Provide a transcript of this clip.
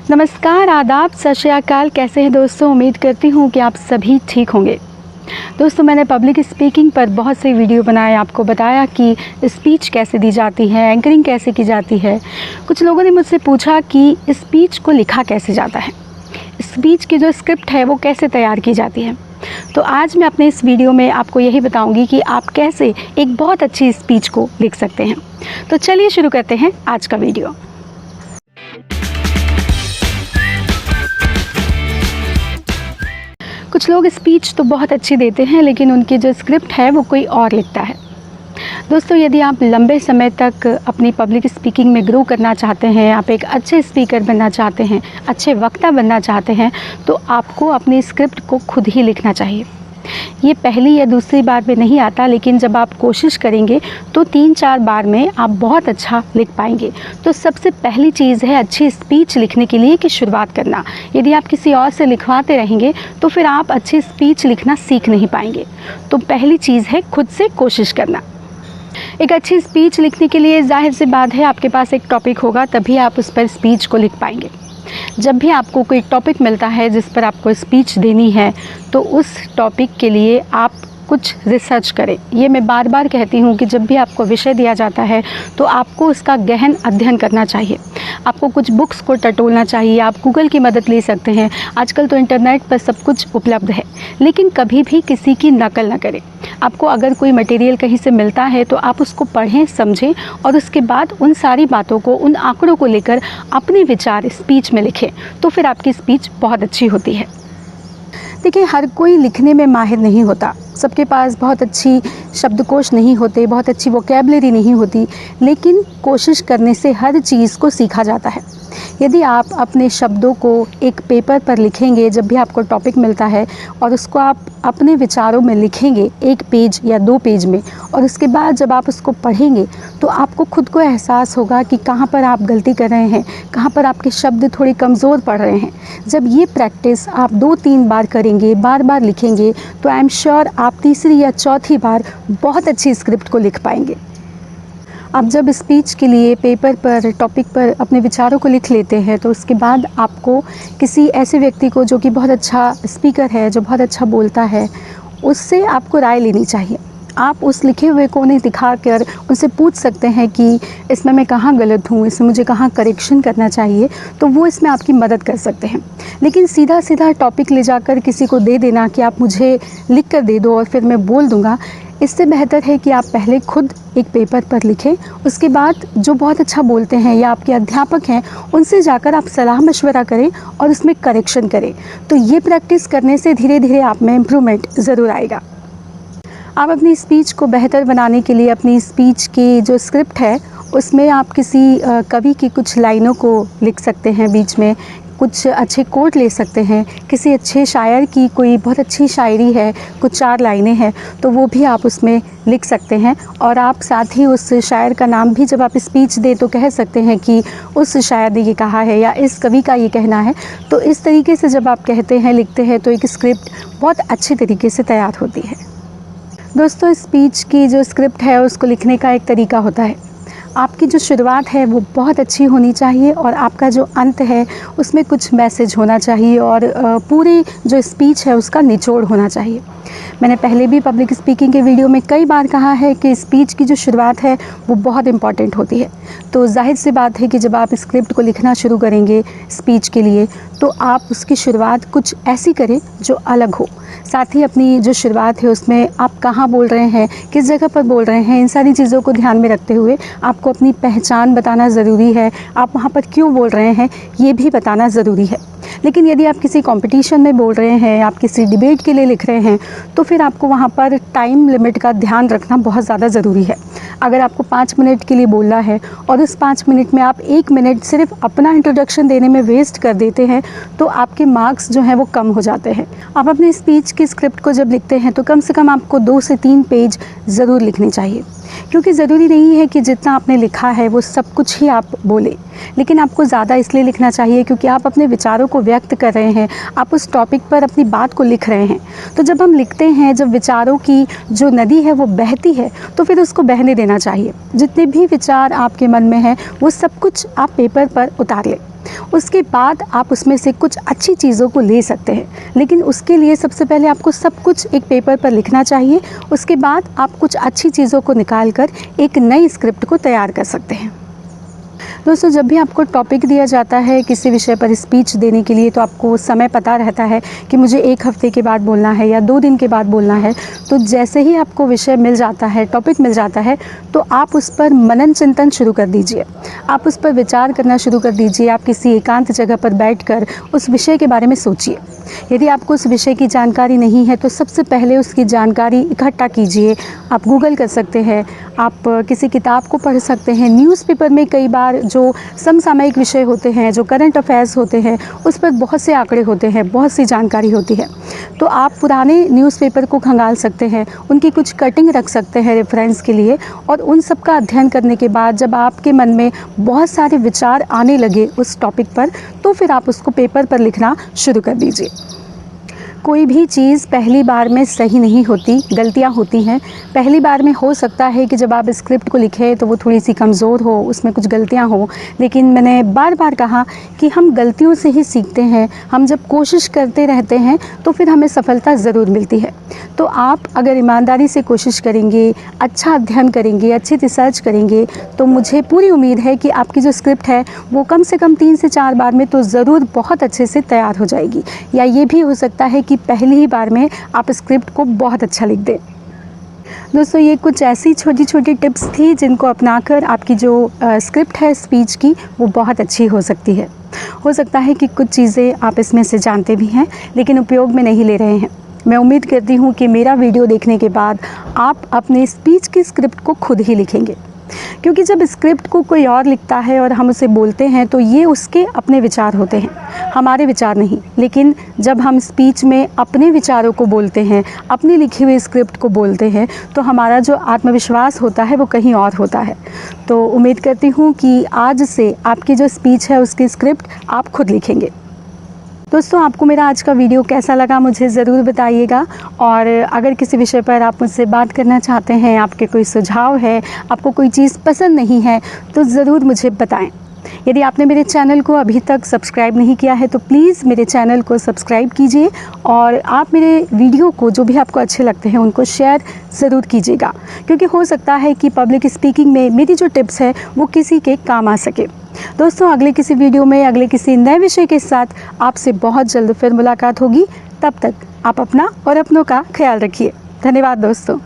नमस्कार, आदाब, सत श्री अकाल। कैसे हैं दोस्तों? उम्मीद करती हूँ कि आप सभी ठीक होंगे। दोस्तों, मैंने पब्लिक स्पीकिंग पर बहुत से वीडियो बनाए, आपको बताया कि स्पीच कैसे दी जाती है, एंकरिंग कैसे की जाती है। कुछ लोगों ने मुझसे पूछा कि स्पीच को लिखा कैसे जाता है, स्पीच की जो स्क्रिप्ट है वो कैसे तैयार की जाती है। तो आज मैं अपने इस वीडियो में आपको यही बताऊंगी कि आप कैसे एक बहुत अच्छी स्पीच को लिख सकते हैं। तो चलिए शुरू करते हैं आज का वीडियो। कुछ लोग स्पीच तो बहुत अच्छी देते हैं, लेकिन उनकी जो स्क्रिप्ट है वो कोई और लिखता है। दोस्तों, यदि आप लंबे समय तक अपनी पब्लिक स्पीकिंग में ग्रो करना चाहते हैं, आप एक अच्छे स्पीकर बनना चाहते हैं, अच्छे वक्ता बनना चाहते हैं, तो आपको अपनी स्क्रिप्ट को खुद ही लिखना चाहिए। ये पहली या दूसरी बार में नहीं आता, लेकिन जब आप कोशिश करेंगे तो 3-4 बार में आप बहुत अच्छा लिख पाएंगे। तो सबसे पहली चीज़ है अच्छी स्पीच लिखने के लिए कि शुरुआत करना। यदि आप किसी और से लिखवाते रहेंगे तो फिर आप अच्छी स्पीच लिखना सीख नहीं पाएंगे। तो पहली चीज़ है खुद से कोशिश करना। एक अच्छी स्पीच लिखने के लिए जाहिर सी बात है आपके पास एक टॉपिक होगा, तभी आप उस पर स्पीच को लिख पाएंगे। जब भी आपको कोई टॉपिक मिलता है जिस पर आपको स्पीच देनी है, तो उस टॉपिक के लिए आप कुछ रिसर्च करें। ये मैं बार बार कहती हूँ कि जब भी आपको विषय दिया जाता है तो आपको उसका गहन अध्ययन करना चाहिए। आपको कुछ बुक्स को टटोलना चाहिए। आप गूगल की मदद ले सकते हैं। आजकल तो इंटरनेट पर सब कुछ उपलब्ध है, लेकिन कभी भी किसी की नकल न करें। आपको अगर कोई मटेरियल कहीं से मिलता है तो आप उसको पढ़ें, समझें और उसके बाद उन सारी बातों को, उन आंकड़ों को लेकर अपने विचार स्पीच में लिखें, तो फिर आपकी स्पीच बहुत अच्छी होती है। देखिए, हर कोई लिखने में माहिर नहीं होता। सबके पास बहुत अच्छी शब्दकोश नहीं होते, बहुत अच्छी वोकैबुलरी नहीं होती, लेकिन कोशिश करने से हर चीज़ को सीखा जाता है। यदि आप अपने शब्दों को एक पेपर पर लिखेंगे, जब भी आपको टॉपिक मिलता है, और उसको आप अपने विचारों में लिखेंगे 1 पेज या 2 पेज में, और उसके बाद जब आप उसको पढ़ेंगे तो आपको खुद को एहसास होगा कि कहाँ पर आप गलती कर रहे हैं, कहाँ पर आपके शब्द थोड़े कमज़ोर पड़ रहे हैं। जब ये प्रैक्टिस आप 2-3 बार करेंगे, बार बार लिखेंगे, तो आई एम श्योर आप तीसरी या चौथी बार बहुत अच्छी स्क्रिप्ट को लिख पाएंगे। आप जब स्पीच के लिए पेपर पर, टॉपिक पर अपने विचारों को लिख लेते हैं, तो उसके बाद आपको किसी ऐसे व्यक्ति को जो कि बहुत अच्छा स्पीकर है, जो बहुत अच्छा बोलता है, उससे आपको राय लेनी चाहिए। आप उस लिखे हुए को उन्हें दिखाकर उनसे पूछ सकते हैं कि इसमें मैं कहाँ गलत हूँ, इसमें मुझे कहाँ करेक्शन करना चाहिए, तो वो इसमें आपकी मदद कर सकते हैं। लेकिन सीधा सीधा टॉपिक ले जाकर किसी को दे देना कि आप मुझे लिख कर दे दो और फिर मैं बोल दूँगा, इससे बेहतर है कि आप पहले खुद एक पेपर पर लिखें। उसके बाद जो बहुत अच्छा बोलते हैं या आपके अध्यापक हैं, उनसे जाकर आप सलाह मशवरा करें और उसमें करेक्शन करें। तो ये प्रैक्टिस करने से धीरे धीरे आप में इम्प्रूवमेंट ज़रूर आएगा। आप अपनी स्पीच को बेहतर बनाने के लिए अपनी स्पीच की जो स्क्रिप्ट है उसमें आप किसी कवि की कुछ लाइनों को लिख सकते हैं, बीच में कुछ अच्छे कोट ले सकते हैं। किसी अच्छे शायर की कोई बहुत अच्छी शायरी है, कुछ 4 लाइनें हैं, तो वो भी आप उसमें लिख सकते हैं। और आप साथ ही उस शायर का नाम भी जब आप स्पीच दें तो कह सकते हैं कि उस शायर ने ये कहा है या इस कवि का ये कहना है। तो इस तरीके से जब आप कहते हैं, लिखते हैं, तो एक स्क्रिप्ट बहुत अच्छे तरीके से तैयार होती है। दोस्तों, स्पीच की जो स्क्रिप्ट है उसको लिखने का एक तरीका होता है। आपकी जो शुरुआत है वो बहुत अच्छी होनी चाहिए और आपका जो अंत है उसमें कुछ मैसेज होना चाहिए और पूरी जो स्पीच है उसका निचोड़ होना चाहिए। मैंने पहले भी पब्लिक स्पीकिंग के वीडियो में कई बार कहा है कि स्पीच की जो शुरुआत है वो बहुत इम्पॉर्टेंट होती है। तो जाहिर सी बात है कि जब आप स्क्रिप्ट को लिखना शुरू करेंगे स्पीच के लिए, तो आप उसकी शुरुआत कुछ ऐसी करें जो अलग हो। साथ ही अपनी जो शुरुआत है उसमें आप कहाँ बोल रहे हैं, किस जगह पर बोल रहे हैं, इन सारी चीज़ों को ध्यान में रखते हुए आपको अपनी पहचान बताना ज़रूरी है। आप वहाँ पर क्यों बोल रहे हैं ये भी बताना ज़रूरी है। लेकिन यदि आप किसी कंपटीशन में बोल रहे हैं, आप किसी डिबेट के लिए लिख रहे हैं, तो फिर आपको वहाँ पर टाइम लिमिट का ध्यान रखना बहुत ज़्यादा ज़रूरी है। अगर आपको 5 मिनट के लिए बोलना है और उस 5 मिनट में आप 1 मिनट सिर्फ अपना इंट्रोडक्शन देने में वेस्ट कर देते हैं, तो आपके मार्क्स जो हैं वो कम हो जाते हैं। आप अपनी स्पीच की स्क्रिप्ट को जब लिखते हैं तो कम से कम आपको 2 से 3 पेज ज़रूर लिखने चाहिए, क्योंकि ज़रूरी नहीं है कि जितना आपने लिखा है वो सब कुछ ही आप बोलें, लेकिन आपको ज़्यादा इसलिए लिखना चाहिए क्योंकि आप अपने विचारों को व्यक्त कर रहे हैं, आप उस टॉपिक पर अपनी बात को लिख रहे हैं। तो जब हम लिखते हैं, जब विचारों की जो नदी है वो बहती है, तो फिर उसको बहने देना चाहिए। जितने भी विचार आपके मन में हैं वो सब कुछ आप पेपर पर उतार लें। उसके बाद आप उसमें से कुछ अच्छी चीज़ों को ले सकते हैं, लेकिन उसके लिए सबसे पहले आपको सब कुछ एक पेपर पर लिखना चाहिए। उसके बाद आप कुछ अच्छी चीज़ों को निकाल कर एक नई स्क्रिप्ट को तैयार कर सकते हैं। दोस्तों, जब भी आपको टॉपिक दिया जाता है किसी विषय पर स्पीच देने के लिए, तो आपको समय पता रहता है कि मुझे 1 हफ़्ते के बाद बोलना है या 2 दिन के बाद बोलना है। तो जैसे ही आपको विषय मिल जाता है, टॉपिक मिल जाता है, तो आप उस पर मनन चिंतन शुरू कर दीजिए। आप उस पर विचार करना शुरू कर दीजिए। आप किसी एकांत जगह पर बैठकर उस विषय के बारे में सोचिए। यदि आपको उस विषय की जानकारी नहीं है तो सबसे पहले उसकी जानकारी इकट्ठा कीजिए। आप गूगल कर सकते हैं, आप किसी किताब को पढ़ सकते हैं। न्यूज़पेपर में कई बार जो समसामयिक विषय होते हैं, जो करंट अफेयर्स होते हैं, उस पर बहुत से आंकड़े होते हैं, बहुत सी जानकारी होती है। तो आप पुराने न्यूज़पेपर को खंगाल सकते हैं, उनकी कुछ कटिंग रख सकते हैं रेफरेंस के लिए, और उन सब का अध्ययन करने के बाद जब आपके मन में बहुत सारे विचार आने लगे उस टॉपिक पर, तो फिर आप उसको पेपर पर लिखना शुरू कर दीजिए। कोई भी चीज़ पहली बार में सही नहीं होती, गलतियाँ होती हैं। पहली बार में हो सकता है कि जब आप स्क्रिप्ट को लिखें तो वो थोड़ी सी कमज़ोर हो, उसमें कुछ गलतियाँ हो, लेकिन मैंने बार बार कहा कि हम गलतियों से ही सीखते हैं। हम जब कोशिश करते रहते हैं तो फिर हमें सफलता ज़रूर मिलती है। तो आप अगर ईमानदारी से कोशिश करेंगे, अच्छा अध्ययन करेंगे, अच्छी रिसर्च करेंगे, तो मुझे पूरी उम्मीद है कि आपकी जो स्क्रिप्ट है वो कम से कम 3 से 4 बार में तो ज़रूर बहुत अच्छे से तैयार हो जाएगी। या ये भी हो सकता है कि पहली ही बार में आप स्क्रिप्ट को बहुत अच्छा लिख दें। दोस्तों, ये कुछ ऐसी छोटी छोटी टिप्स थी जिनको अपनाकर आपकी जो स्क्रिप्ट है स्पीच की, वो बहुत अच्छी हो सकती है। हो सकता है कि कुछ चीज़ें आप इसमें से जानते भी हैं लेकिन उपयोग में नहीं ले रहे हैं। मैं उम्मीद करती हूँ कि मेरा वीडियो देखने के बाद आप अपने स्पीच की स्क्रिप्ट को खुद ही लिखेंगे, क्योंकि जब स्क्रिप्ट को कोई और लिखता है और हम उसे बोलते हैं तो ये उसके अपने विचार होते हैं, हमारे विचार नहीं। लेकिन जब हम स्पीच में अपने विचारों को बोलते हैं, अपनी लिखी हुई स्क्रिप्ट को बोलते हैं, तो हमारा जो आत्मविश्वास होता है वो कहीं और होता है। तो उम्मीद करती हूँ कि आज से आपकी जो स्पीच है उसकी स्क्रिप्ट आप खुद लिखेंगे। दोस्तों, आपको मेरा आज का वीडियो कैसा लगा मुझे ज़रूर बताइएगा, और अगर किसी विषय पर आप मुझसे बात करना चाहते हैं, आपके कोई सुझाव है, आपको कोई चीज़ पसंद नहीं है, तो ज़रूर मुझे बताएं। यदि आपने मेरे चैनल को अभी तक सब्सक्राइब नहीं किया है तो प्लीज़ मेरे चैनल को सब्सक्राइब कीजिए, और आप मेरे वीडियो को जो भी आपको अच्छे लगते हैं उनको शेयर ज़रूर कीजिएगा, क्योंकि हो सकता है कि पब्लिक स्पीकिंग में मेरी जो टिप्स है वो किसी के काम आ सके। दोस्तों, अगले किसी वीडियो में अगले किसी नए विषय के साथ आपसे बहुत जल्द फिर मुलाकात होगी। तब तक आप अपना और अपनों का ख्याल रखिए। धन्यवाद दोस्तों।